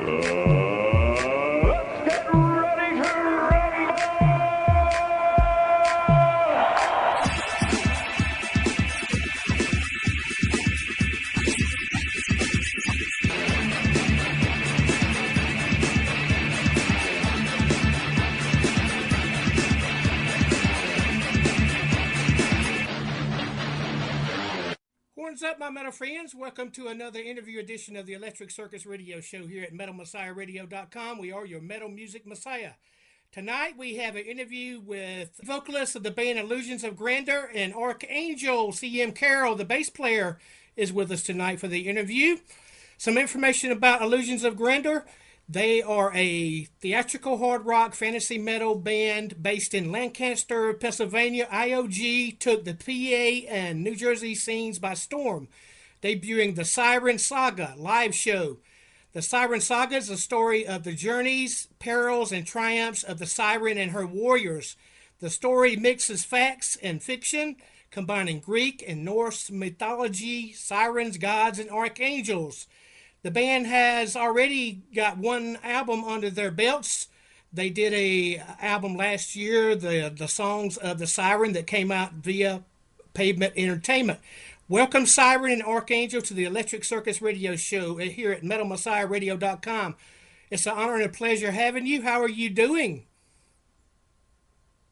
Let's get ready to rumble! What's up, my metal friends? Welcome to another interview edition of the Electric Circus radio show here at metalmessiahradio.com. We are your metal music messiah. Tonight we have an interview with vocalist of the band Illusions of Grandeur and Archangel. Carroll, the bass player, is with us tonight for the interview. Some information about Illusions of Grandeur. They are a theatrical hard rock fantasy metal band based in Lancaster, Pennsylvania. IOG took the PA and New Jersey scenes by storm, debuting the Siren SAGA live show. The Siren SAGA is a story of the journeys, perils, and triumphs of the Siren and her warriors. The story mixes facts and fiction, combining Greek and Norse mythology, sirens, gods, and archangels. The band has already got one album under their belts. They did a album last year, the songs of the Siren, that came out via Pavement Entertainment. Welcome, Siren and Archangel, to the Electric Circus radio show here at metalmessiahradio.com. It's an honor and a pleasure having you. How are you doing?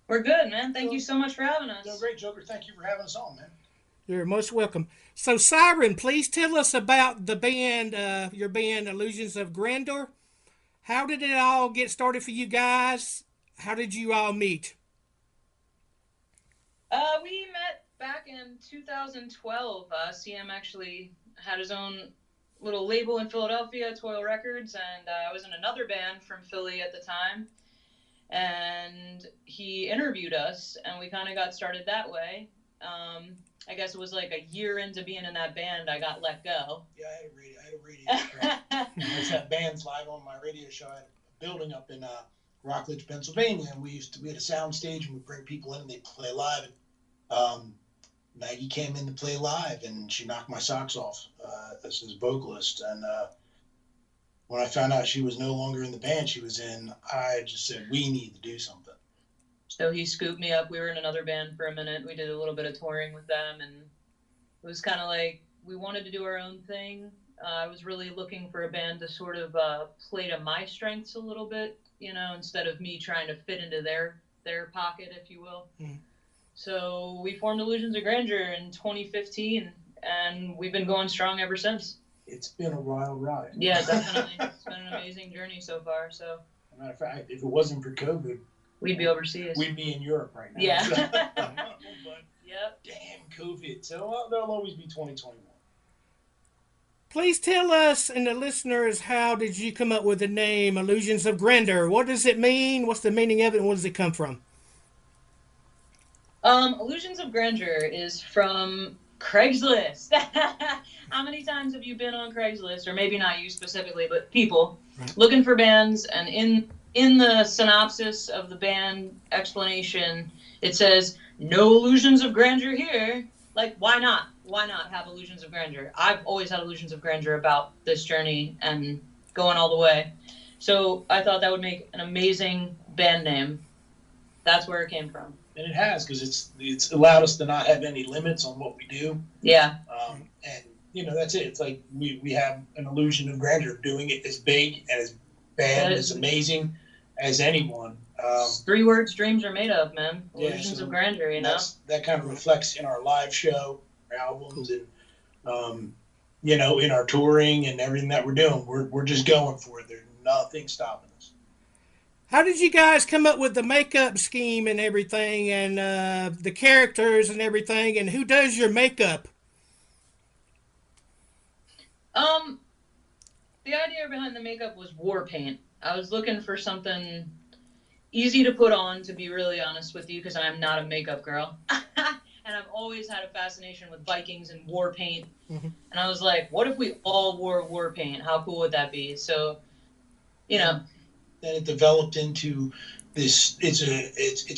We're good, man. Thank you so much for having us. Doing great, Joker. Thank you for having us on, man. You're most welcome. So, Siren, please tell us about the band, your band, Illusions of Grandeur. How did it all get started for you guys? How did you all meet? We met back in 2012. CM actually had his own little label in Philadelphia, Toil Records, and I was in another band from Philly at the time. And he interviewed us, and we kind of got started that way. I guess it was like a year into being in that band, I got let go. Yeah, I had a radio show. I had bands live on my radio show. I had a building up in Rockledge, Pennsylvania, and we had a sound stage, and we'd bring people in and they'd play live. And, Maggie came in to play live, and she knocked my socks off as his vocalist. And when I found out she was no longer in the band she was in, I just said, we need to do something. So he scooped me up. We were in another band for a minute. We did a little bit of touring with them, and it was kind of like we wanted to do our own thing. I was really looking for a band to sort of play to my strengths a little bit, you know, instead of me trying to fit into their pocket, if you will. Mm. So we formed Illusions of Grandeur in 2015, and we've been going strong ever since. It's been a wild ride. Yeah, definitely. It's been an amazing journey so far. So, as a matter of fact, if it wasn't for COVID, we'd be overseas. We'd be in Europe right now. Yeah. So, yep. Damn COVID. So there'll always be 2021. Please tell us and the listeners, how did you come up with the name Illusions of Grandeur? What does it mean? What's the meaning of it? And where does it come from? Illusions of Grandeur is from Craigslist. How many times have you been on Craigslist, or maybe not you specifically, but people looking for bands, and in the synopsis of the band explanation, it says, no illusions of grandeur here. Like, why not? Why not have illusions of grandeur? I've always had illusions of grandeur about this journey and going all the way. So I thought that would make an amazing band name. That's where it came from. And it has, because it's allowed us to not have any limits on what we do. Yeah. And, you know, that's it. It's like we have an illusion of grandeur, doing it as big and as bad, as amazing as anyone. 3 words dreams are made of, man. Illusions so of Grandeur, you know? That kind of reflects in our live show, our albums, and, you know, in our touring and everything that we're doing. We're just going for it. There's nothing stopping us. How did you guys come up with the makeup scheme and everything, and the characters and everything, and who does your makeup? The idea behind the makeup was war paint. I was looking for something easy to put on, to be really honest with you, because I'm not a makeup girl. And I've always had a fascination with Vikings and war paint. Mm-hmm. And I was like, what if we all wore war paint? How cool would that be? So, you know. Then it developed into this, it's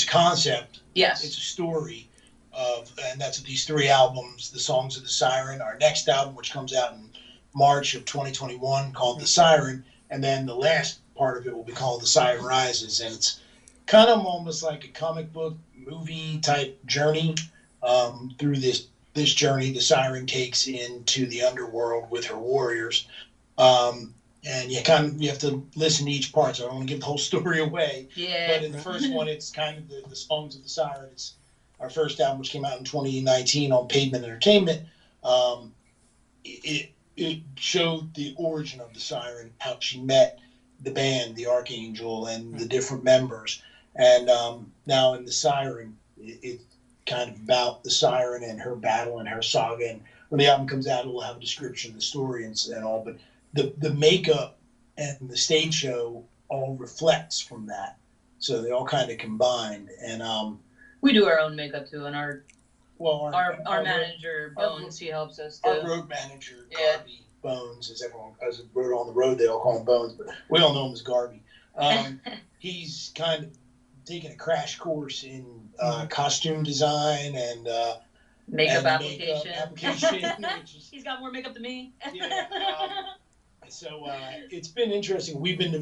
a concept. Yes. It's a story and that's these 3 albums, the Songs of the Siren, our next album, which comes out in March of 2021, called The Siren, And then the last part of it will be called The Siren Rises. And it's kind of almost like a comic book movie type journey through this journey the siren takes into the underworld with her warriors. And you have to listen to each part, so I don't want to give the whole story away. Yeah. But in the first one, it's kind of the songs of the siren. It's our first album, which came out in 2019 on Pavement Entertainment. It showed the origin of the siren, how she met the band, the Archangel, and the different members. And now in the siren, it's kind of about the siren and her battle and her saga. And when the album comes out, it will have a description of the story and all. But the makeup and the stage show all reflects from that. So they all kind of combined. And we do our own makeup too, and our manager Bones, he helps us too. Our road manager, Garby Bones, as everyone on the road they all call him Bones, but we all know him as Garby. He's kind of taking a crash course in costume design and makeup application. He's got more makeup than me. Yeah. So it's been interesting. We've been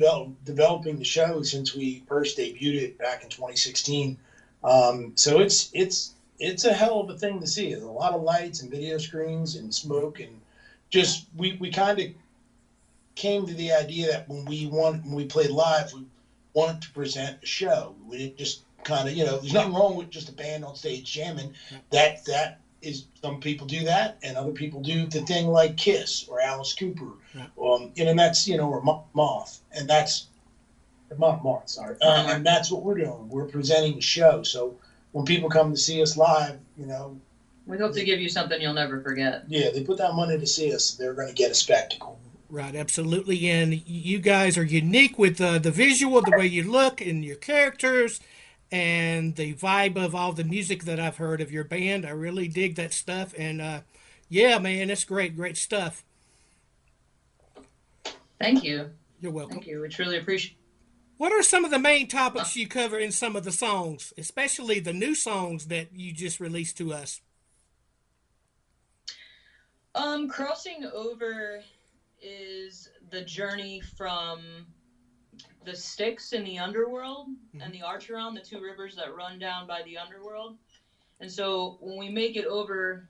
developing the show since we first debuted it back in 2016. So it's a hell of a thing to see. There's a lot of lights and video screens and smoke, and just we kind of came to the idea that when we played live, we wanted to present a show. We didn't just kind of, there's nothing wrong with just a band on stage jamming. That is, some people do that, and other people do the thing like Kiss or Alice Cooper, and that's or Moth, and that's Moth. Sorry, and that's what we're doing. We're presenting a show. So when people come to see us live, we hope to give you something you'll never forget. Yeah, they put that money to see us. They're going to get a spectacle. Right, absolutely. And you guys are unique with the visual, the way you look and your characters, and the vibe of all the music that I've heard of your band. I really dig that stuff. And yeah, man, it's great stuff. Thank you. You're welcome. Thank you. We truly appreciate it. What are some of the main topics you cover in some of the songs, especially the new songs that you just released to us? Crossing over is the journey from the Styx in the Underworld and the Archangel, the two rivers that run down by the Underworld. And so when we make it over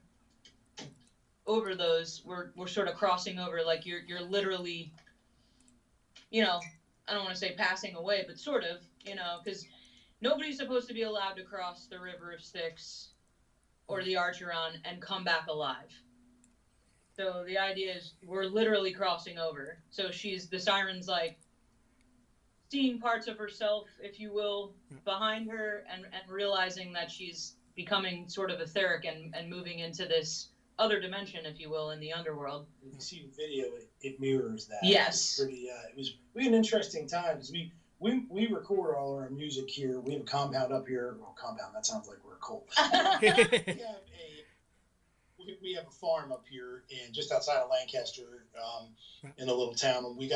those, we're sort of crossing over, like you're literally, I don't want to say passing away, but sort of, because nobody's supposed to be allowed to cross the river of Styx or the Archangel and come back alive. So the idea is we're literally crossing over. So the siren's like seeing parts of herself, if you will, behind her and realizing that she's becoming sort of etheric and moving into this other dimension, if you will, in the underworld. You can see the video, it mirrors that. Yes. We had an interesting time because we record all our music here. We have a compound up here. Well, compound, that sounds like we're a cult. We have a farm up here just outside of Lancaster, in a little town, and we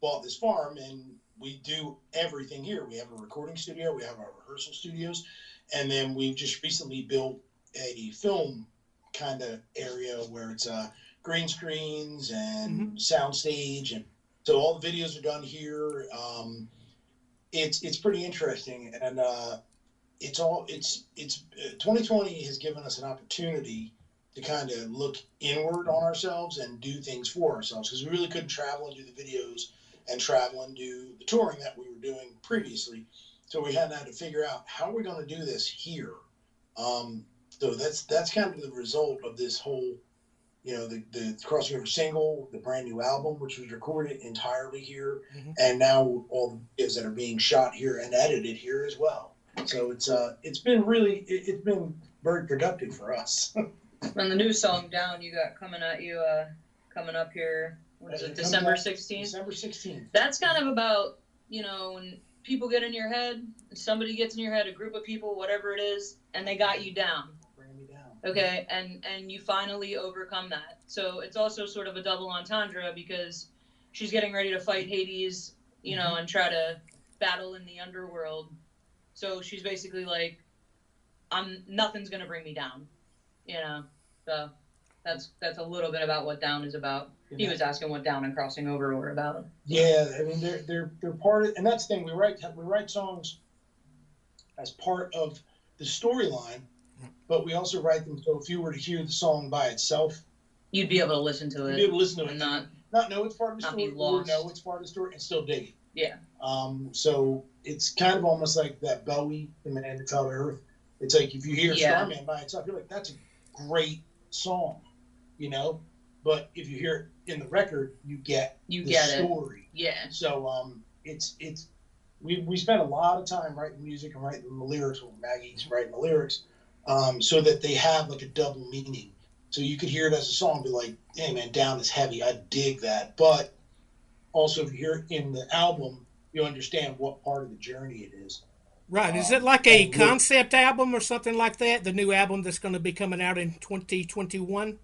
bought this farm, and we do everything here. We have a recording studio, we have our rehearsal studios, and then we've just recently built a film kind of area where it's green screens and sound stage, and so all the videos are done here. It's pretty interesting, and it's 2020 has given us an opportunity to kind of look inward on ourselves and do things for ourselves, because we really couldn't travel and do the videos and travel and do the touring that we were doing previously. So we had to figure out how we're going to do this here. So that's kind of the result of this whole, the Cross River single, the brand new album, which was recorded entirely here, and now all the videos that are being shot here and edited here as well. So it's been very productive for us. And the new song "Down" you got coming up here. What is it? December 16th. December 16th. That's kind of about when people get in your head, somebody gets in your head, a group of people, whatever it is, and they got you down. Bring me down. Okay, and you finally overcome that. So it's also sort of a double entendre because she's getting ready to fight Hades, and try to battle in the underworld. So she's basically like, nothing's gonna bring me down, So That's a little bit about what Down is about. He was asking what Down and Crossing Over were about. Yeah, I mean they're part of, and that's the thing. We write songs as part of the storyline, but we also write them so if you were to hear the song by itself, you'd be able to listen to it. You'd be able to listen to it, and not know it's part of the not story, be lost. or know it's part of the story, and still dig it. Yeah. So it's kind of almost like that Bowie in Man That Fell to Earth. It's like if you hear Starman by itself, you're like, that's a great song, you know. But if you hear it in the record, you get the story. Yeah. So it's we spent a lot of time writing music and writing the lyrics. Well, Maggie's writing the lyrics, so that they have like a double meaning. So you could hear it as a song, and be like, "Hey man, Down is heavy. I dig that." But also, if you hear it in the album, you understand what part of the journey it is. Right. Is it like a concept album or something like that? The new album that's going to be coming out in 2021?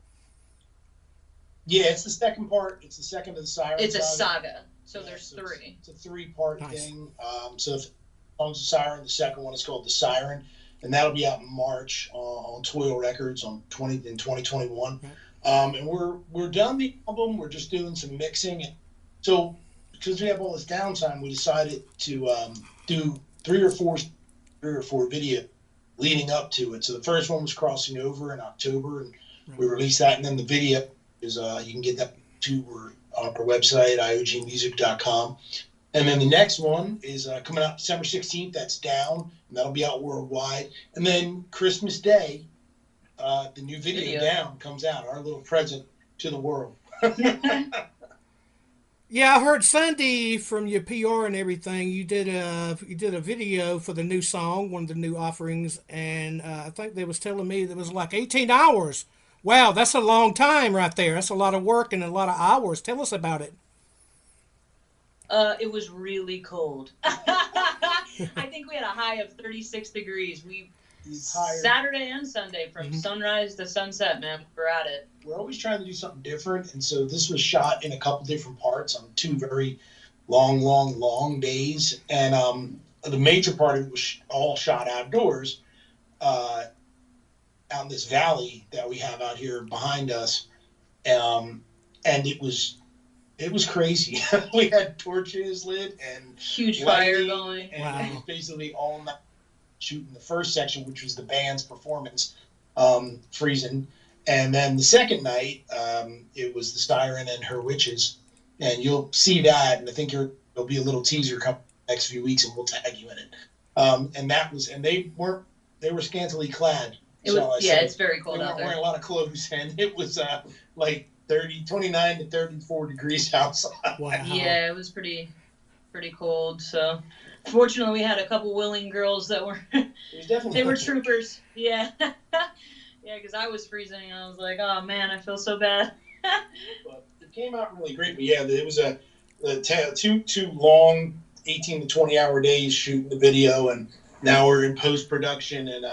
Yeah, it's the second part. It's the second of the Siren. It's a saga. So there's three. It's a three-part thing. So the song's the Siren. The second one is called the Siren, and that'll be out in March on Toil Records in 2021. And we're done the album. We're just doing some mixing, and so because we have all this downtime, we decided to do three or four video leading up to it. So the first one was Crossing Over in October, and we released that, and then the video is you can get that on our website, iogmusic.com. And then the next one is coming out December 16th. That's Down, and that'll be out worldwide. And then Christmas Day, the new video Down comes out, our little present to the world. Yeah, I heard Sunday from your PR and everything. You did a video for the new song, one of the new offerings, and I think they was telling me that it was like 18 hours. Wow, that's a long time right there. That's a lot of work and a lot of hours. Tell us about it. It was really cold. I think we had a high of 36 degrees. Saturday and Sunday from sunrise to sunset, man. We're at it. We're always trying to do something different, and so this was shot in a couple different parts on two very long days. And the major part of it was all shot outdoors, out in this valley that we have out here behind us, and it was crazy. We had torches lit and huge fire going, and it was basically all night shooting the first section, which was the band's performance, freezing, and then the second night it was the Siren and her witches, and you'll see that, and I think there'll be a little teaser coming next few weeks, and we'll tag you in it. And they were scantily clad. It's very cold out there. They weren't wearing a lot of clothes, and it was like 29 to 34 degrees outside. Wow. Yeah, it was pretty cold. So, fortunately, we had a couple willing girls that were they were troopers. Yeah, yeah, because I was freezing, and I was like, oh man, I feel so bad. But it came out really great. But yeah, it was two long 18 to 20 hour days shooting the video, and now we're in post production and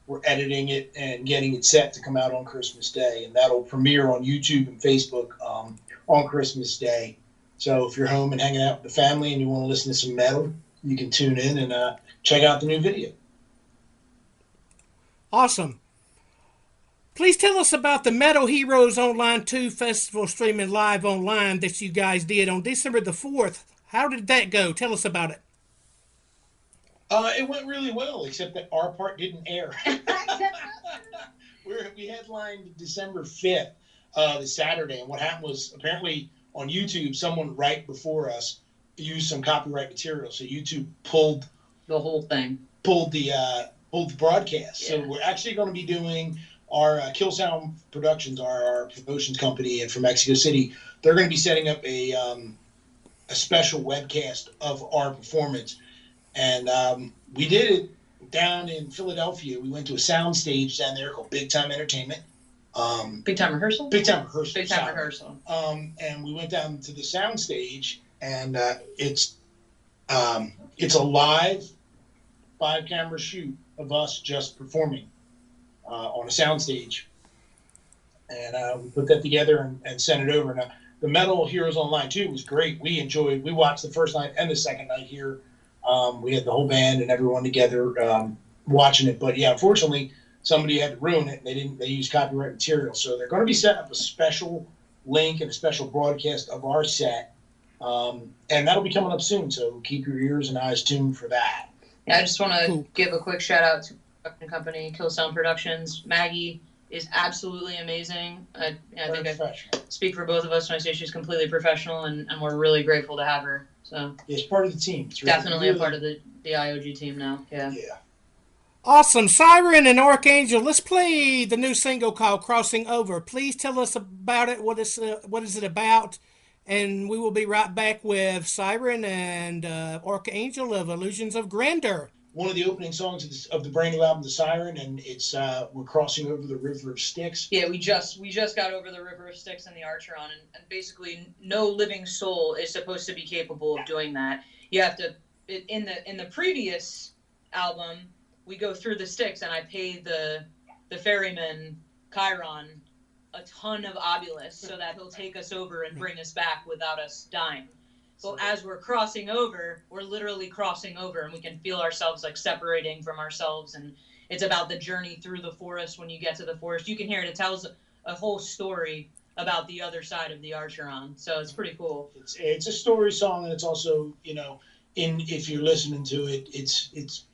we're editing it and getting it set to come out on Christmas Day, and that'll premiere on YouTube and Facebook on Christmas Day. So if you're home and hanging out with the family and you want to listen to some metal, you can tune in and check out the new video. Awesome. Please tell us about the Metal Heroes Online 2 Festival streaming live online that you guys did on December the 4th. How did that go? Tell us about it. It went really well, except that our part didn't air. We headlined December 5th, the Saturday, and what happened was apparently on YouTube, someone right before us used some copyright material, so YouTube pulled the whole thing, pulled the broadcast. Yeah. So we're actually going to be doing our Kill Sound Productions, our promotions company, and from Mexico City. They're going to be setting up a special webcast of our performance. And we did it down in Philadelphia. We went to a sound stage down there called Big Time Entertainment. Big Time Rehearsal? Big Time Rehearsal. Big Time Rehearsal. And we went down to the sound stage, and it's a live 5-camera shoot of us just performing on a sound stage. And we put that together and sent it over. Now, the Metal Heroes Online 2 was great. We watched the first night and the second night here. We had the whole band and everyone together watching it. But yeah, unfortunately, somebody had to ruin it. They used copyright material. So they're going to be setting up a special link and a special broadcast of our set. And that'll be coming up soon. So keep your ears and eyes tuned for that. Yeah, I just want to give a quick shout out to the production company, Kill Sound Productions. Maggie is absolutely amazing. I think I speak for both of us when I say she's completely professional, and we're really grateful to have her. So it's part of the team. It's definitely a part of the IOG team now. Yeah. Awesome. Siren and Archangel, let's play the new single called Crossing Over. Please tell us about it. What is it about? And we will be right back with Siren and Archangel of Illusions of Grandeur. One of the opening songs of the brand new album, The Siren, and it's we're crossing over the River of Styx. Yeah, we just got over the River of Styx in the Archeron, and basically no living soul is supposed to be capable of doing that. You have to in the previous album, we go through the Styx, and I pay the ferryman Chiron a ton of obulus so that he'll take us over and bring us back without us dying. Well, as we're crossing over, we're literally crossing over, and we can feel ourselves like separating from ourselves. And it's about the journey through the forest. When you get to the forest, you can hear it. It tells a whole story about the other side of the Archeron. So it's pretty cool. It's a story song, and it's also, if you're listening to it, it's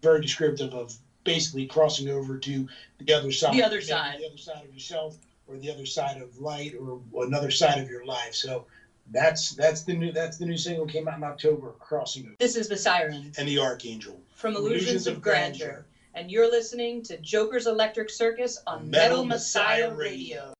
very descriptive of basically crossing over to the other side. The other side. The other side of yourself, or the other side of light, or another side of your life. So that's the new single, came out in October, Crossing Over. This is the Siren and the Archangel from Illusions of Grandeur. And you're listening to J0KeR's Electric Circus on Metal Messiah Radio.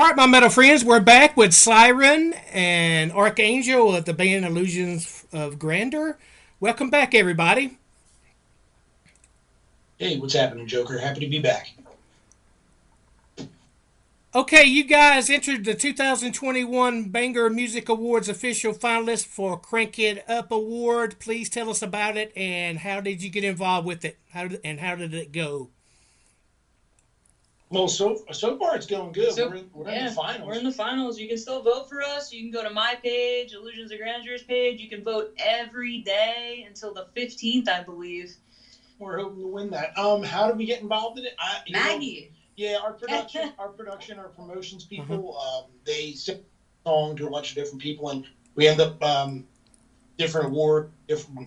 right, my metal friends, we're back with Siren and Archangel of the band Illusions of Grandeur. Welcome back, everybody. Hey, what's happening, Joker? Happy to be back. Okay, you guys entered the 2021 Banger Music Awards official finalist for Crank It Up Award. Please tell us about it and how did you get involved with it? How did it go? Well, so far it's going good. So, we're in the finals. We're in the finals. You can still vote for us. You can go to my page, Illusions of Grandeur's page. You can vote every day until the 15th, I believe. We're hoping to win that. How did we get involved in it? Maggie. Our production, our promotions people, they sent a song to a bunch of different people, and we end up different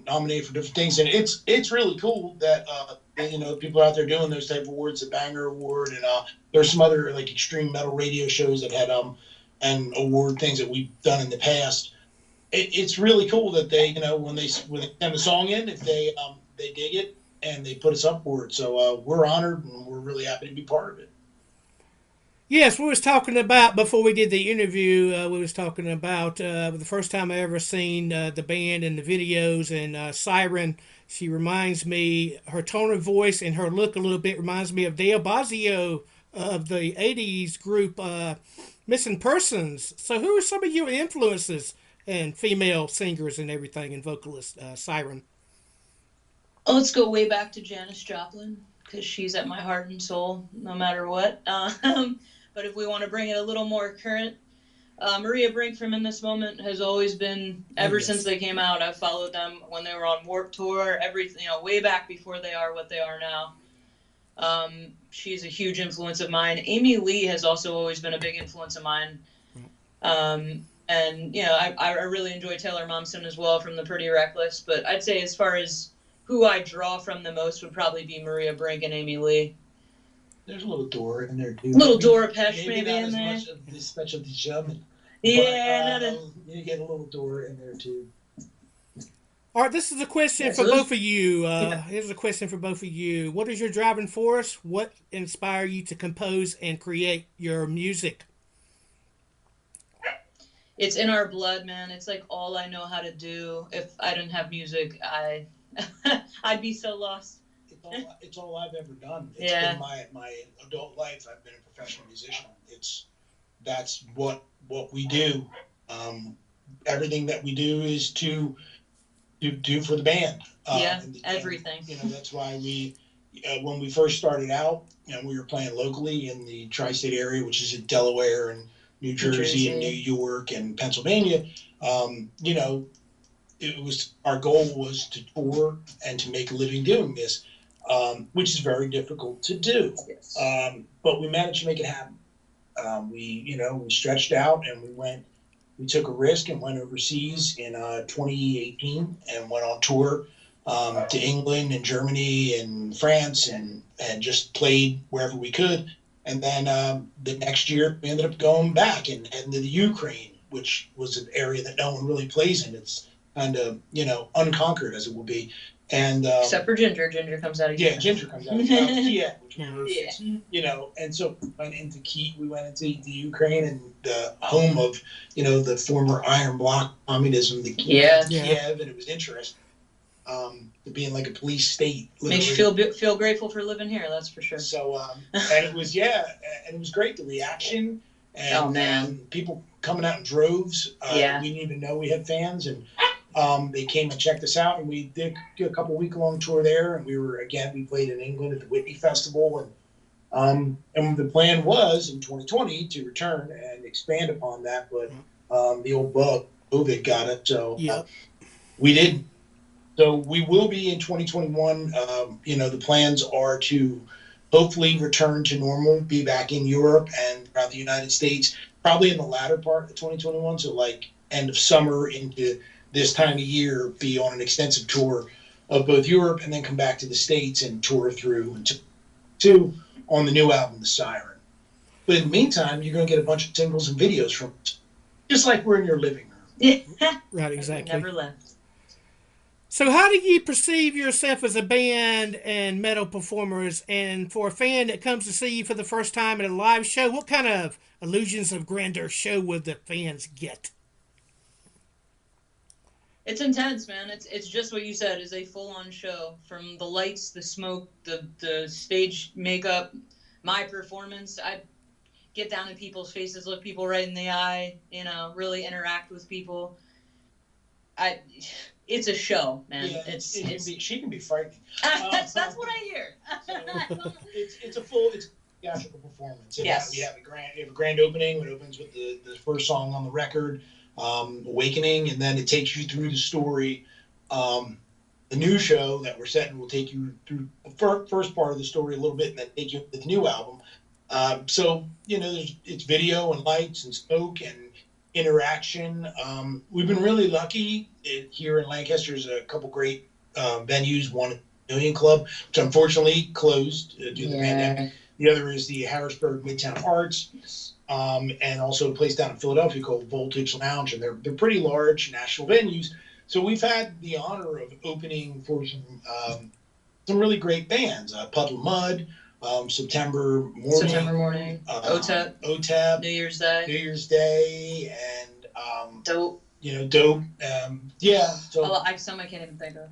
nominated for different things, and it's really cool that people out there doing those type of awards, the Banger Award, and there's some other like extreme metal radio shows that had and award things that we've done in the past. It's really cool that they when they send a song in, if they dig it and they put us up for it. So we're honored and we're really happy to be part of it. Yes, we was talking about, before we did the interview, we was talking about the first time I ever seen the band and the videos, and Siren, she reminds me, her tone of voice and her look a little bit reminds me of Dale Bozzio of the 80s group Missing Persons. So who are some of your influences and female singers and everything and vocalists, Siren? Oh, let's go way back to Janis Joplin, because she's at my heart and soul no matter what. But if we want to bring it a little more current, Maria Brink from In This Moment has always been, ever since they came out, I've followed them when they were on Warped Tour, everything, way back before they are what they are now. She's a huge influence of mine. Amy Lee has also always been a big influence of mine. And, I really enjoy Taylor Momsen as well from The Pretty Reckless. But I'd say as far as who I draw from the most would probably be Maria Brink and Amy Lee. There's a little Dora in there too. Little Dora Pesh maybe not in as there. Much of the specialty shoving. Yeah, you get a little Dora in there too. All right, this is a question for both of you. Here's a question for both of you. What is your driving force? What inspired you to compose and create your music? It's in our blood, man. It's like all I know how to do. If I didn't have music, I'd be so lost. It's all I've ever done. It's been my adult life. I've been a professional musician. That's what we do. Everything that we do is to do for the band. Everything. That's why we, when we first started out, we were playing locally in the tri-state area, which is in Delaware and New Jersey and New York and Pennsylvania. It was, our goal was to tour and to make a living doing this, which is very difficult to do. Yes. But we managed to make it happen. We stretched out and we took a risk and went overseas in 2018 and went on tour to England and Germany and France and just played wherever we could. And then the next year we ended up going back and heading to the Ukraine, which was an area that no one really plays in. It's kind of, unconquered as it will be. And except for Ginger. Ginger comes out of Kiev. Yeah, Ginger comes out of Kiev, and so we went into the Ukraine and the home of, the former Iron Bloc communism, the Kiev, and it was interesting. To be in like a police state. Literally. Makes you feel grateful for living here, that's for sure. So, and it was, and it was great, the reaction, and people coming out in droves. We didn't even know we had fans, and they came and checked us out, and we did a couple week-long tour there, and we played in England at the Whitney Festival, and the plan was in 2020 to return and expand upon that, but the old bug, COVID, got it, so we didn't. So we will be in 2021. The plans are to hopefully return to normal, be back in Europe and throughout the United States, probably in the latter part of 2021. So like end of summer into this time of year, be on an extensive tour of both Europe and then come back to the States and tour through to on the new album, The Siren. But in the meantime, you're going to get a bunch of singles and videos from us, just like we're in your living room. Right, exactly. Never left. So, how do you perceive yourself as a band and metal performers? And for a fan that comes to see you for the first time at a live show, what kind of illusions of grandeur show would the fans get? It's intense, man. It's just what you said, is a full-on show. From the lights, the smoke, the stage makeup, my performance. I get down in people's faces, look people right in the eye, you know, really interact with people. It's a show, man. Yeah, she can be frightening. That's what I hear. So it's a full theatrical performance. Yes. We have a grand opening. It opens with the first song on the record, Awakening, and then it takes you through the story. The new show that we're setting will take you through the first part of the story a little bit, and then take you to the new album. So you know, it's video and lights and smoke and interaction. We've been really lucky here in Lancaster. There's a couple great venues. One, Million Club, which unfortunately closed due to the pandemic. The other is the Harrisburg Midtown Arts, and also a place down in Philadelphia called Voltage Lounge, and they're pretty large national venues. So we've had the honor of opening for some really great bands. Puddle of Mud, September Morning, OTEP, New Year's Day, and Dope. You know, Dope. So Some I can't even think of.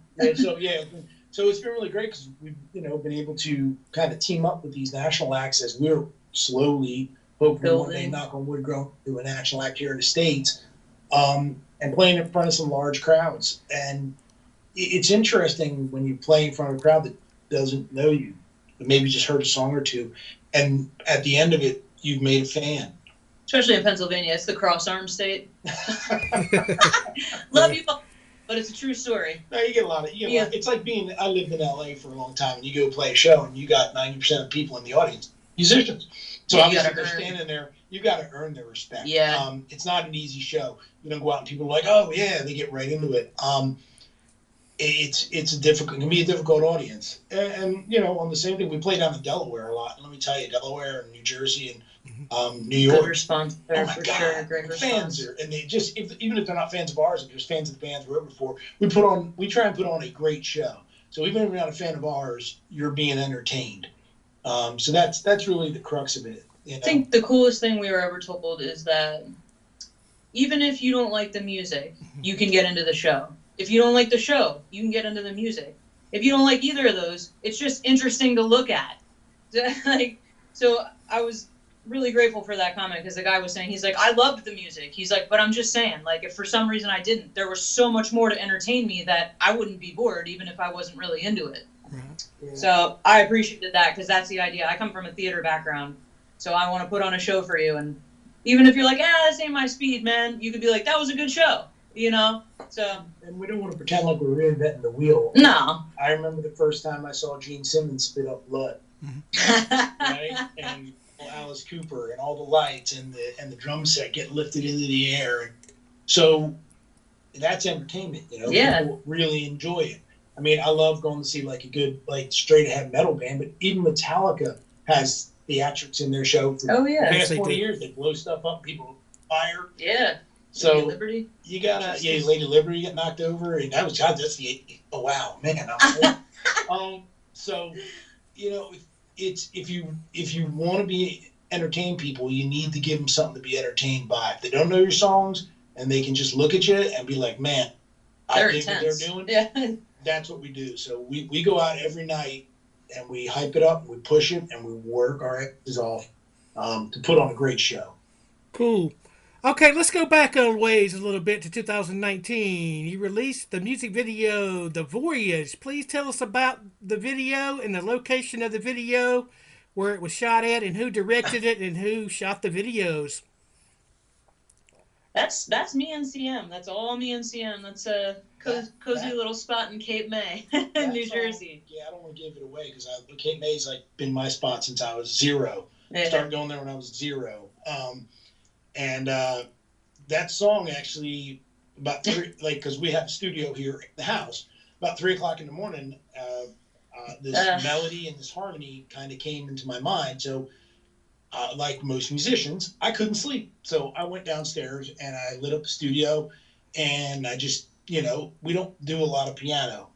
So it's been really great because we've been able to kind of team up with these national acts as we're slowly, hopefully one day, knock on wood, grow to a national act here in the States, and playing in front of some large crowds. And it's interesting when you play in front of a crowd that doesn't know you, but maybe just heard a song or two, and at the end of it, you've made a fan. Especially in Pennsylvania, it's the cross-arm state. Love you all, but it's a true story. No, you get a lot of. It's like I lived in LA for a long time, and you go play a show, and you got 90% of people in the audience musicians. So obviously they're standing there. You got to earn their respect. Yeah. It's not an easy show. You don't go out and people are like, oh yeah, they get right into it. It's it can be a difficult audience, and on the same thing, we play down in Delaware a lot. And let me tell you, Delaware and New Jersey and New York. Good response there, for sure. Great response. Fans are, and they just even if they're not fans of ours, if they're fans of the bands we're over for, we try and put on a great show. So even if you're not a fan of ours, you're being entertained. So that's really the crux of it. I think the coolest thing we were ever told is that even if you don't like the music, you can get into the show. If you don't like the show, you can get into the music. If you don't like either of those, it's just interesting to look at. So I was really grateful for that comment, because the guy was saying, he's like, I loved the music. He's like, but I'm just saying, like, if for some reason I didn't, there was so much more to entertain me that I wouldn't be bored even if I wasn't really into it. Yeah. So I appreciated that, because that's the idea. I come from a theater background, so I want to put on a show for you. And even if you're like, this ain't my speed, man, you could be like, that was a good show, So. And we don't want to pretend like we're reinventing the wheel. No. I remember the first time I saw Gene Simmons spit up blood. Right? And Alice Cooper and all the lights and the drum set get lifted into the air. So that's entertainment, Yeah. People really enjoy it. I mean, I love going to see like a good, like, straight ahead metal band, but even Metallica has theatrics in their show for the past 20 years. They blow stuff up, people fire. Yeah. So Lady Liberty. You gotta, Lady Liberty get knocked over, and that was that's the wow, man. So it's if you want to be entertain people, you need to give them something to be entertained by. If they don't know your songs and they can just look at you and be like, man, I think what they're doing. Yeah. That's what we do. So we go out every night and we hype it up, we push it, and we work our asses off to put on a great show. Cool. Okay, let's go back a ways a little bit to 2019. You released the music video, The Voyage. Please tell us about the video and the location of the video, where it was shot at, and who directed it, and who shot the videos. That's me and CM. That's all me and CM. That's a cozy little spot in Cape May, New Jersey. I don't want to give it away, because Cape May's like been my spot since I was 0. I started going there when I was 0. And that song actually, about 3, because we have a studio here at the house, about 3 o'clock in the morning, this melody and this harmony kind of came into my mind. So, like most musicians, I couldn't sleep. So I went downstairs and I lit up the studio, and I just you know, we don't do a lot of piano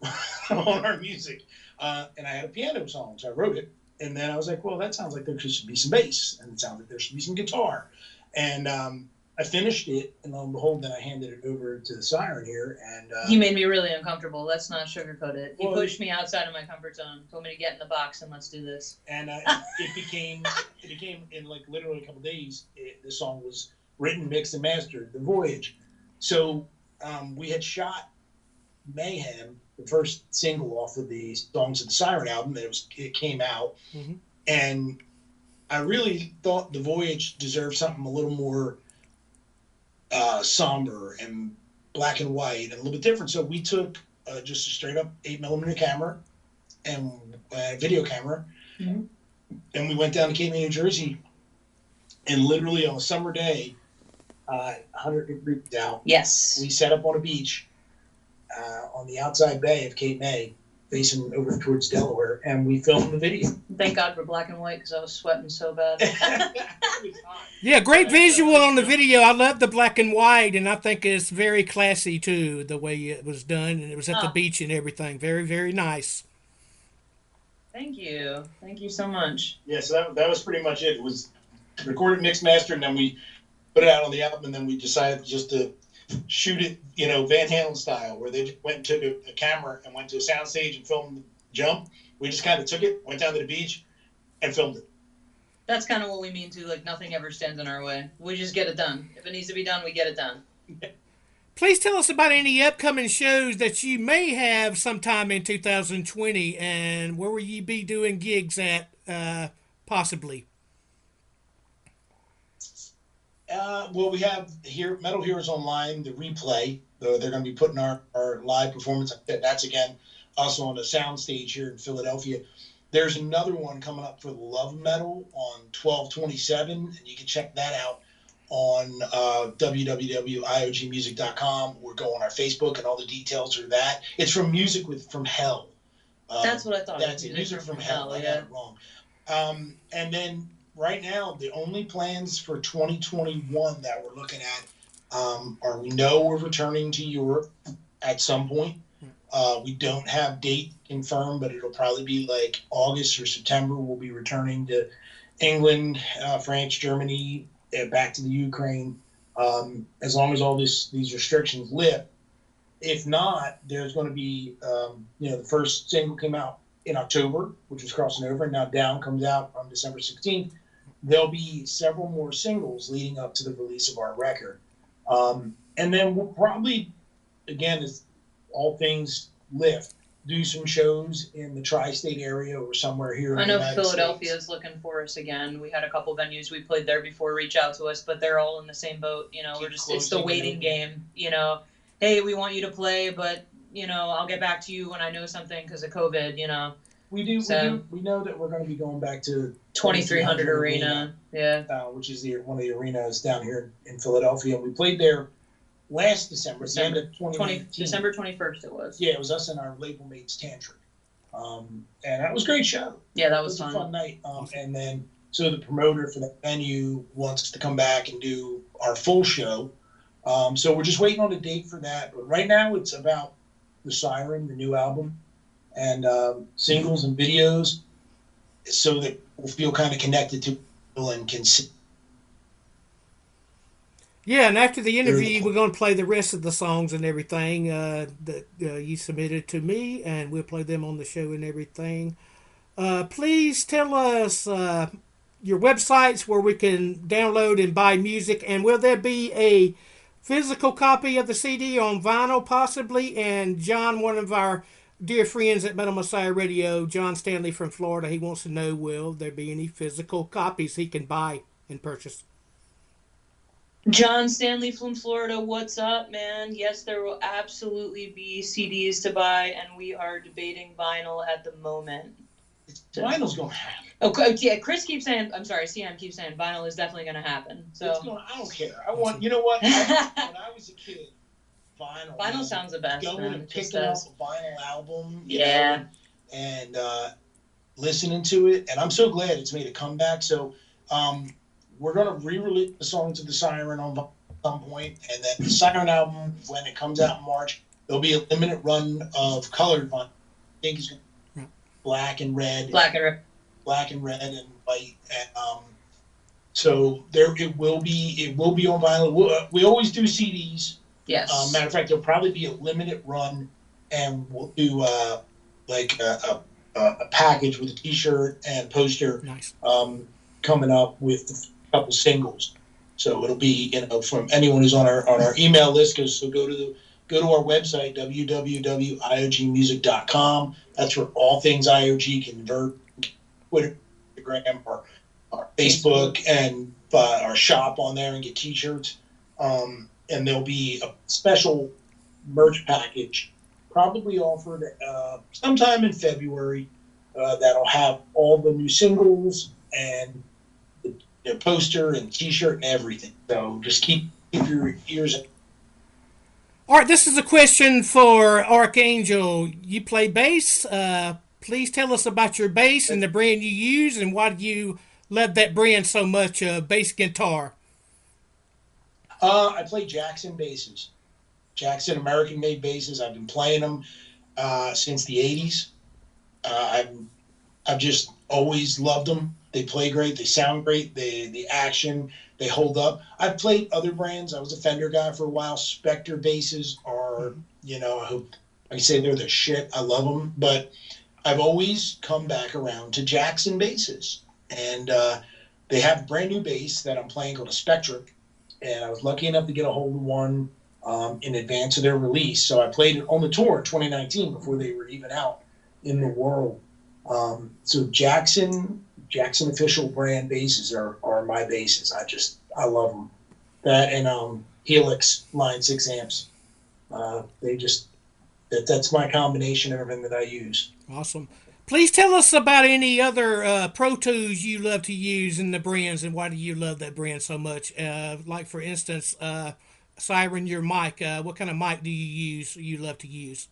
on our music. And I had a piano song, so I wrote it. And then I was like, well, that sounds like there should be some bass, and it sounds like there should be some guitar. And I finished it, and lo and behold, then I handed it over to the Siren here. And he made me really uncomfortable. Let's not sugarcoat it. He well, pushed me outside of my comfort zone, told me to get in the box and let's do this. And it became in like literally a couple days. The song was written, mixed, and mastered. The Voyage. So we had shot Mayhem, the first single off of the Songs of the Siren album. It came out, and I really thought The Voyage deserved something a little more somber and black and white and a little bit different. So we took just a straight up 8mm camera and video camera, and we went down to Cape May, New Jersey, and literally on a summer day, 100 degrees out. Yes. We set up on a beach on the outside bay of Cape May, facing over towards Delaware, and we filmed the video. Thank God for black and white, because I was sweating so bad. Yeah, great visual on the video. I love the black and white, and I think it's very classy too, the way it was done, and it was at the beach and everything. Very, very nice. Thank you. Thank you so much. Yeah, so that was pretty much it. It was recorded, mixed, mastered, and then we put it out on the album, and then we decided just to shoot it, you know, Van Halen style, where they went and took a camera and went to a soundstage and filmed the jump. We just kind of took it, went down to the beach, and filmed it. That's kind of what we mean too. Like, nothing ever stands in our way. We just get it done. If it needs to be done, we get it done. Please tell us about any upcoming shows that you may have sometime in 2020, and where will you be doing gigs at, possibly? Well, we have here Metal Heroes Online, the replay. They're going to be putting our live performance. That's, again, also on the soundstage here in Philadelphia. There's another one coming up for the Love Metal on 12/27, and you can check that out on www.iogmusic.com, or go on our Facebook, and all the details are that. It's from Music from Hell. That's what I thought. That's it. Music from Hell. I got it wrong. And then right now, the only plans for 2021 that we're looking at are, we know we're returning to Europe at some point. We don't have date confirmed, but it'll probably be like August or September. We'll be returning to England, France, Germany, back to the Ukraine, as long as all these restrictions lift. If not, there's going to be, the first single came out in October, which was Crossing Over, and now Down comes out on December 16th. There'll be several more singles leading up to the release of our record. And then we'll probably, again, as all things lift, do some shows in the tri-state area or somewhere here in I the know United Philadelphia States. is looking for us again. We had a couple venues we played there before reach out to us, but they're all in the same boat. You know, it's the waiting game. You know, hey, we want you to play, but, you know, I'll get back to you when I know something because of COVID, you know. We know that we're going to be going back to 2300 Arena. Yeah. Which is one of the arenas down here in Philadelphia. We played there last December, the end of 2019. December 21st it was. Yeah, it was us and our label mates, Tantric. And that was a great show. Yeah, that was a fun. fun night. And then, so the promoter for the venue wants us to come back and do our full show. So we're just waiting on a date for that. But right now it's about the Siren, the new album, and singles and videos, so that we'll feel kind of connected to people and can see. Yeah, and after the interview, we're going to play the rest of the songs and everything that you submitted to me, and we'll play them on the show and everything. Please tell us your websites where we can download and buy music, and will there be a physical copy of the CD on vinyl possibly? And John, one of our dear friends at Metal Messiah Radio, John Stanley from Florida, he wants to know, will there be any physical copies he can buy and purchase? John Stanley from Florida, what's up, man? Yes, there will absolutely be CDs to buy, and we are debating vinyl at the moment. Vinyl's going to happen. Oh, yeah, Chris keeps saying, I'm sorry, CM keeps saying vinyl is definitely going to happen. So I don't care. You know what? When I was a kid, vinyl sounds the best. Going and picking up a vinyl album, yeah, and listening to it, and I'm so glad it's made a comeback. So we're gonna re-release the Songs of the Siren on some point, and then the Siren album, when it comes out in March, there'll be a limited run of colored vinyl. I think it's black and red. Black and red. Black and red and white, and so it will be on vinyl. We always do CDs. Yes. Matter of fact, there'll probably be a limited run, and we'll do like a package with a T-shirt and poster. Nice. Coming up with a couple singles. So it'll be from anyone who's on our email list. So go to our website www.iogmusic.com. That's where all things IOG convert. Twitter, Instagram, our Facebook, and our shop on there and get T-shirts. And there'll be a special merch package, probably offered sometime in February, that'll have all the new singles and the poster and T-shirt and everything. So just keep your ears. All right, this is a question for Archangel. You play bass. Please tell us about your bass and the brand you use, and why do you love that brand so much, bass guitar? I play Jackson basses. Jackson American-made basses. I've been playing them since the 80s. I've just always loved them. They play great. They sound great. The action, they hold up. I've played other brands. I was a Fender guy for a while. Spectre basses are, I hope I can say they're the shit. I love them. But I've always come back around to Jackson basses. And they have a brand new bass that I'm playing called a Spectric. And I was lucky enough to get a hold of one in advance of their release. So I played it on the tour in 2019 before they were even out in the world. So Jackson official brand basses are my basses. I love them. That and Helix Line 6 amps. That's my combination of everything that I use. Awesome. Please tell us about any other Pro Tools you love to use in the brands, and why do you love that brand so much? Like, for instance, Siren, your mic. What kind of mic do you love to use?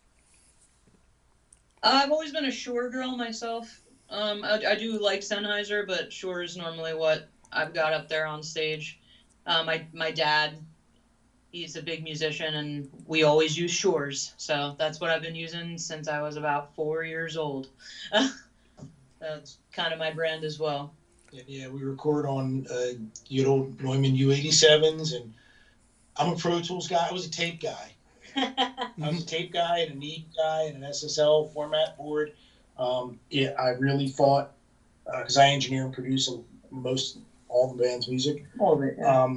I've always been a Shure girl myself. I do like Sennheiser, but Shure is normally what I've got up there on stage. My dad, he's a big musician, and we always use Shures. So that's what I've been using since I was about 4 years old. That's kind of my brand as well. Yeah, we record on good old Neumann U87s, and I'm a Pro Tools guy. I was a tape guy. I was a tape guy and a Neve guy and an SSL format board. I really fought because I engineer and produce all the band's music. All of it. Yeah.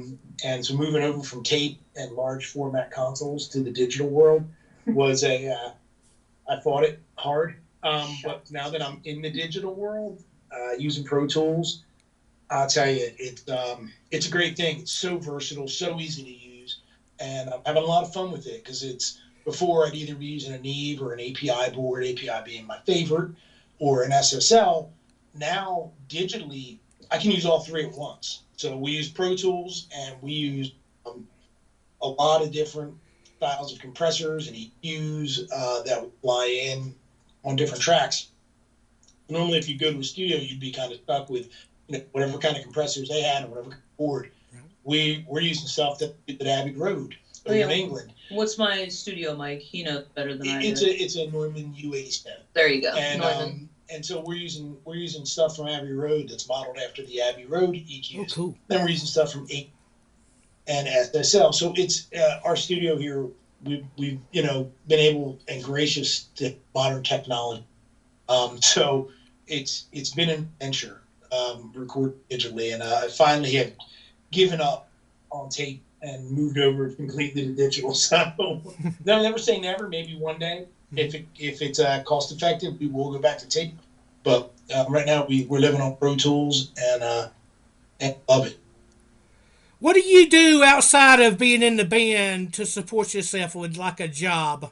And so moving over from tape and large format consoles to the digital world was I fought it hard. But now that I'm in the digital world, using Pro Tools, I'll tell you, it's a great thing. It's so versatile, so easy to use, and I'm having a lot of fun with it because before I'd either be using a Neve or an API board, API being my favorite, or an SSL. Now, digitally, I can use all three at once. So we use Pro Tools, and we use a lot of different styles of compressors and EQs that would fly in on different tracks. Normally, if you go to a studio, you'd be kind of stuck with whatever kind of compressors they had and whatever kind of board. We're using stuff that Abbey Road in England. What's my studio mic? He knows better than I do. It's a Neumann U87. There you go. And so we're using stuff from Abbey Road that's modeled after the Abbey Road EQs. Oh, cool. Then we're using stuff from 8 and SSL. So it's our studio here. We've been able and gracious to modern technology. So it's been an adventure record digitally, and I finally have given up on tape and moved over completely to digital. So never say never. Maybe one day, if it's cost effective, we will go back to tape. But right now we're living on Pro Tools and love it. What do you do outside of being in the band to support yourself with like a job?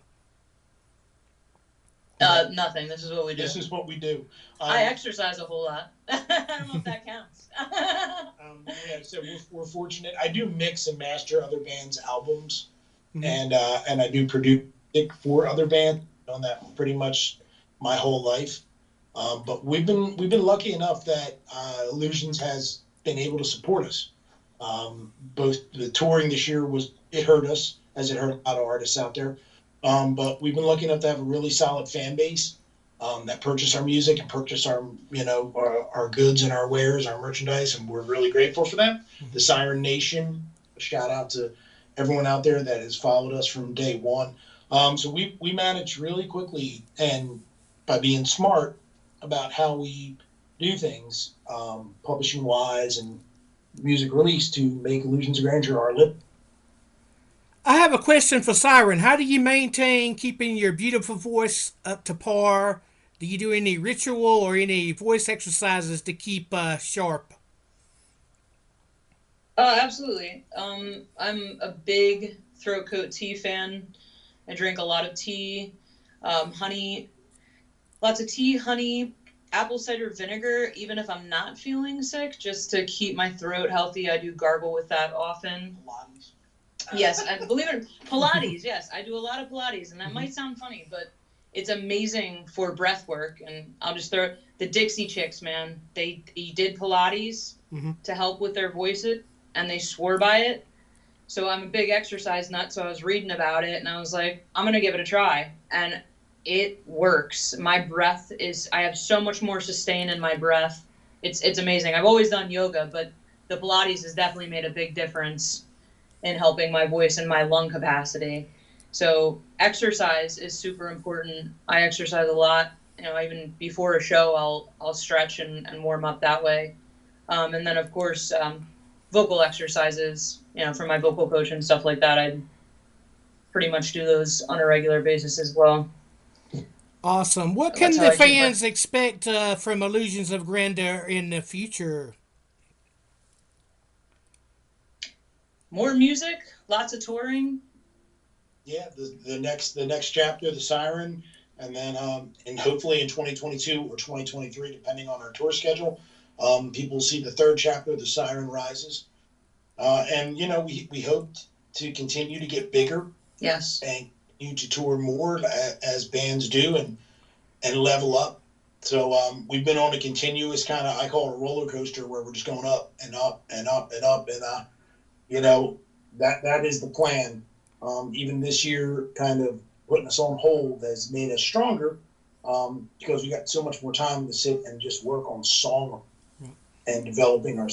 Nothing. This is what we do. This is what we do. I exercise a whole lot. I don't know if that counts. So we're fortunate. I do mix and master other bands' albums, and I do produce for other bands. I've done that pretty much my whole life. But we've been lucky enough that Illusions has been able to support us. Both the touring this year it hurt us, as it hurt a lot of artists out there. But we've been lucky enough to have a really solid fan base that purchase our music and purchase our, our goods and our wares, our merchandise, and we're really grateful for them. The Siren Nation, a shout out to everyone out there that has followed us from day one. So we managed really quickly and by being smart about how we do things, publishing wise and music release, to make Illusions of Grandeur our lip. I have a question for Siren. How do you maintain keeping your beautiful voice up to par? Do you do any ritual or any voice exercises to keep sharp? Absolutely. I'm a big throat coat tea fan. I drink a lot of tea, honey, lots of tea, honey, apple cider vinegar, even if I'm not feeling sick, just to keep my throat healthy. I do gargle with that often. Pilates. Yes, and believe it, Pilates. Yes, I do a lot of Pilates, and that might sound funny, but it's amazing for breath work. And I'll just throw the Dixie Chicks, man. They did Pilates to help with their voices, and they swore by it. So I'm a big exercise nut, so I was reading about it, and I was like, I'm going to give it a try. And it works. My breath I have so much more sustain in my breath. It's amazing. I've always done yoga, but the Pilates has definitely made a big difference in helping my voice and my lung capacity. So exercise is super important. I exercise a lot. Even before a show, I'll stretch and warm up that way. And then, of course, vocal exercises, for my vocal coach and stuff like that. I pretty much do those on a regular basis as well. Awesome. What can the fans expect from Illusions of Grandeur in the future? More music, lots of touring. Yeah, the next chapter, the Siren, and then and hopefully in 2022 or 2023, depending on our tour schedule, people will see the third chapter, the Siren Rises. And we hope to continue to get bigger. Yes. And continue to tour more as bands do and level up. So we've been on a continuous kind of, I call it a roller coaster, where we're just going up and up and up and up, and that is the plan. Even this year, kind of putting us on hold has made us stronger, because we got so much more time to sit and just work on song and developing our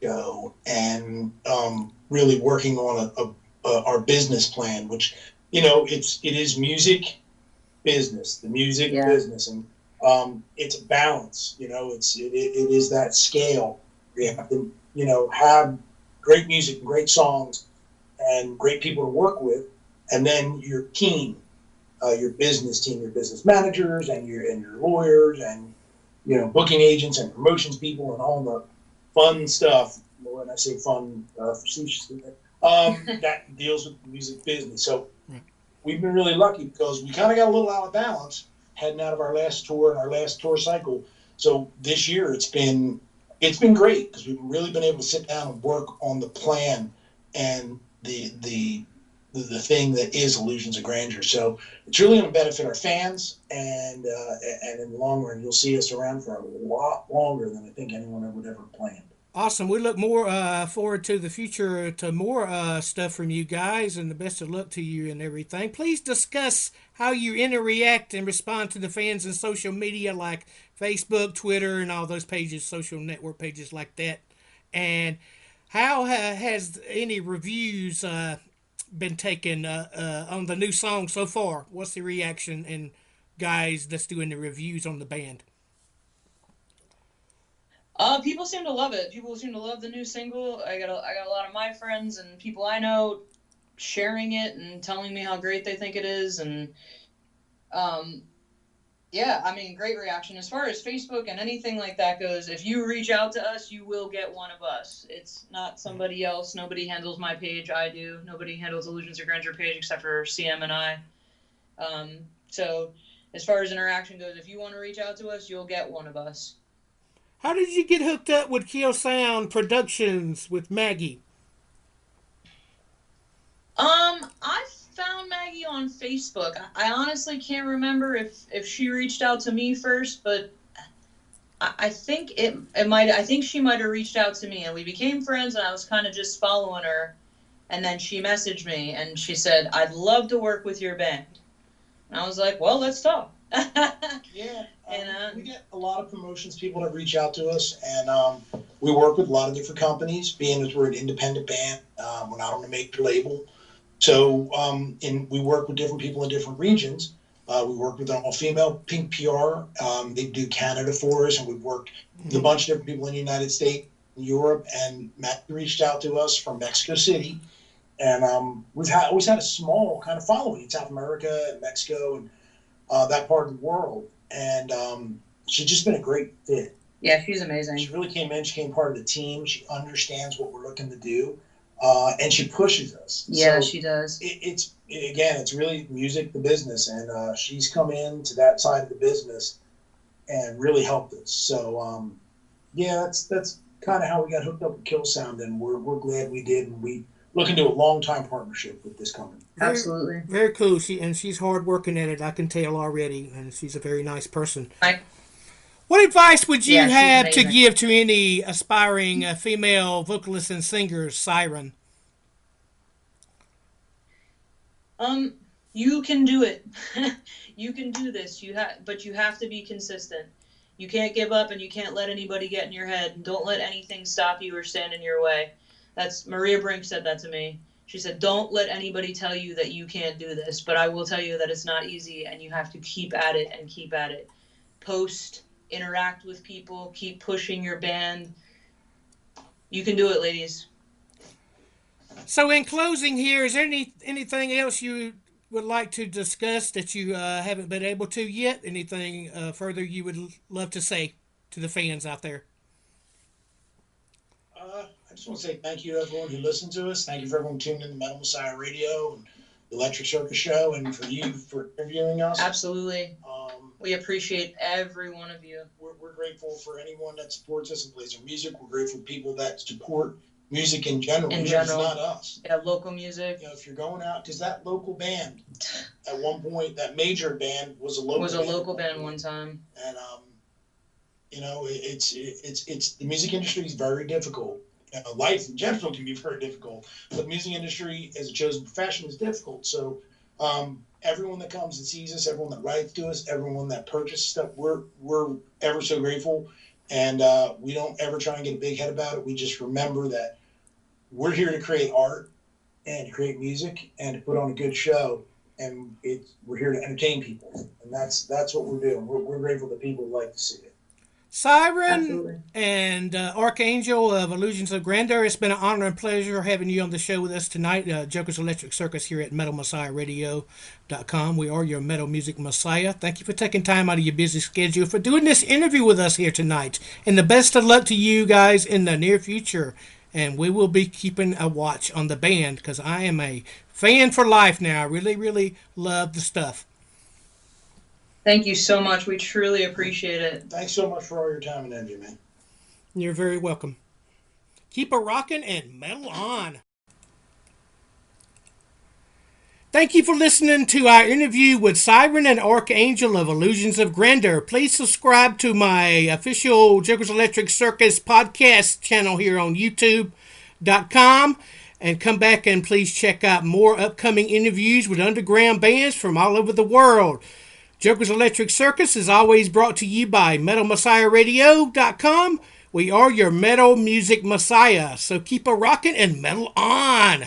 show and really working on our business plan, which it is music business, the music business, and it's a balance. It is that scale. You have to have great music and great songs and great people to work with, and then your team, your business team, your business managers and your lawyers and booking agents and promotions people and all the fun stuff. When I say fun, facetiously, that deals with the music business. So we've been really lucky because we kind of got a little out of balance heading out of our last tour and our last tour cycle. So this year it's been great because we've really been able to sit down and work on the plan and the thing that is Illusions of Grandeur. So it's really going to benefit our fans, and in the long run, you'll see us around for a lot longer than I think anyone would ever plan. Awesome. We look more forward to the future, to more stuff from you guys, and the best of luck to you and everything. Please discuss how you interact and respond to the fans in social media like Facebook, Twitter, and all those pages, social network pages like that. And how has any reviews been taken on the new song so far? What's the reaction and guys that's doing the reviews on the band? People seem to love it. People seem to love the new single. I got a lot of my friends and people I know sharing it and telling me how great they think it is. And great reaction. As far as Facebook and anything like that goes, if you reach out to us, you will get one of us. It's not somebody else. Nobody handles my page. I do. Nobody handles Illusions of Grandeur page except for CM and I. So as far as interaction goes, if you want to reach out to us, you'll get one of us. How did you get hooked up with Kill Sound Productions with Maggie? I found Maggie on Facebook. I honestly can't remember if she reached out to me first, but I think I think she might have reached out to me, and we became friends, and I was kind of just following her, and then she messaged me and she said, "I'd love to work with your band." And I was like, well, let's talk. Yeah, And we get a lot of promotions people that reach out to us, and we work with a lot of different companies. Being that we're an independent band, we're not on a major label, so we work with different people in different regions. We work with an all-female Pink PR. They do Canada for us, and we've worked with a bunch of different people in the United States, Europe, and Matt reached out to us from Mexico City, and we've always had a small kind of following in South America and Mexico and that part of the world, and she's just been a great fit. yeah, she's amazing. She really came in. She became part of the team. She understands what we're looking to do, and she pushes us. Yeah, So she does. it's really music, the business, and she's come into that side of the business and really helped us. So yeah, that's kind of how we got hooked up with Kill Sound, and we're glad we did, and we looking to a long-time partnership with this company. Absolutely. Very cool. She's hard working at it, I can tell already, and she's a very nice person. What advice would you have to give to any aspiring female vocalists and singers, Siren? You can do it. You can do this. But you have to be consistent. You can't give up, and you can't let anybody get in your head. Don't let anything stop you or stand in your way. That's Maria Brink said that to me. She said, don't let anybody tell you that you can't do this, but I will tell you that it's not easy, and you have to keep at it and keep at it. Post, interact with people, keep pushing your band. You can do it, ladies. So in closing here, is there anything else you would like to discuss that you haven't been able to yet? Anything further you would love to say to the fans out there? I just want to say thank you to everyone who listened to us. Thank you for everyone tuning in to Metal Messiah Radio and the Electric Circus Show, and for you for interviewing us. Absolutely. We appreciate every one of you. We're grateful for anyone that supports us and plays our music. We're grateful for people that support music in general. In Music's general. not us. Yeah, local music. You know, if you're going out, because that local band, at one point, that major band was a local band one time. And you know, it's the music industry is very difficult. You know, life in general can be very difficult, but the music industry as a chosen profession is difficult. So everyone that comes and sees us, everyone that writes to us, everyone that purchases stuff, we're ever so grateful, and we don't ever try and get a big head about it. We just remember that we're here to create art and to create music and to put on a good show, and we're here to entertain people, and that's what we're doing. We're grateful that people like to see it. Siren Absolutely. and Archangel of Illusions of Grandeur, it's been an honor and pleasure having you on the show with us tonight. Joker's Electric Circus here at MetalMessiahRadio.com. We are your Metal Music Messiah. Thank you for taking time out of your busy schedule for doing this interview with us here tonight. And the best of luck to you guys in the near future. And we will be keeping a watch on the band, because I am a fan for life now. I really, really love the stuff. Thank you so much. We truly appreciate it. Thanks so much for all your time and energy, man. You're very welcome. Keep a rockin' and metal on. Thank you for listening to our interview with Siren and Archangel of Illusions of Grandeur. Please subscribe to my official Joker's Electric Circus podcast channel here on YouTube.com. And come back and please check out more upcoming interviews with underground bands from all over the world. Joker's Electric Circus is always brought to you by MetalMessiahRadio.com. We are your Metal Music Messiah, so keep a rockin' and metal on!